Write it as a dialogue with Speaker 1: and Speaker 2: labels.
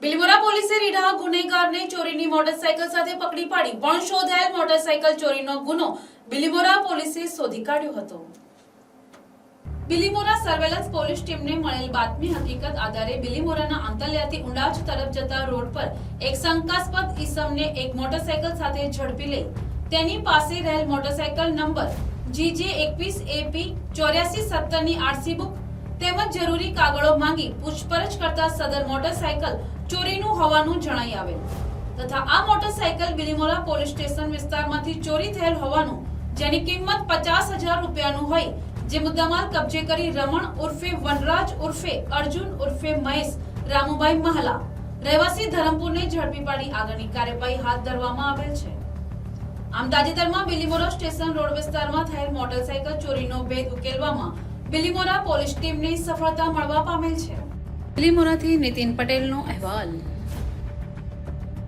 Speaker 1: બિલીમોરા પોલીસે રીઢા ગુનેગારને ચોરીની મોટરસાયકલ સાથે પકડી પાડી પણ શોધાયેલ મોટરસાયકલ ચોરીનો ગુનો બિલીમોરા પોલીસે શોધી કાઢ્યો હતો। બિલીમોરા સર્વેલન્સ પોલીસ ટીમને મળેલ બાતમી હકીકત આધારે બિલીમોરાના આંતલિયાથી ઉંડાચ તરફ જતા રોડ પર એક શંકાસ્પદ ઈસમને એક મોટરસાયકલ સાથે ઝડપી લઈ તેની પાસે રહેલ મોટરસાયકલ નંબર GJ21AP8470 ની આરસી બુક તેમજ જરૂરી કાગળો માંગી પૂછપરછ કરતા સદર મોટરસાયકલ ચોરીનું હોવાનું જણાઈ આવેલ તથા આ મોટરસાયકલ બિલીમોરા પોલીસ સ્ટેશન વિસ્તારમાંથી ચોરી થયેલ હોવાનું જેની કિંમત 50,000 રૂપિયાનું હોય જે મુદ્દામાલ કબજે કરી રમણ ઉર્ફે વનરાજ ઉર્ફે અર્જુન ઉર્ફે મહેશ રામુભાઈ મહલા રહેવાસી ધરમપુરને ઝડપી પાડી આગળની કાર્યવાહી હાથ ધરવામાં આવેલ છે। આમ તાજેતરમાં બિલીમોરા સ્ટેશન રોડ વિસ્તારમાં થયેલ મોટરસાયકલ ચોરીનો ભેદ ઉકેલવામાં બિલીમોરા પોલીસ ટીમને સફળતા મળવા પામેલ છે। બિલીમોરાથી નીતિન પટેલનો અહેવાલ।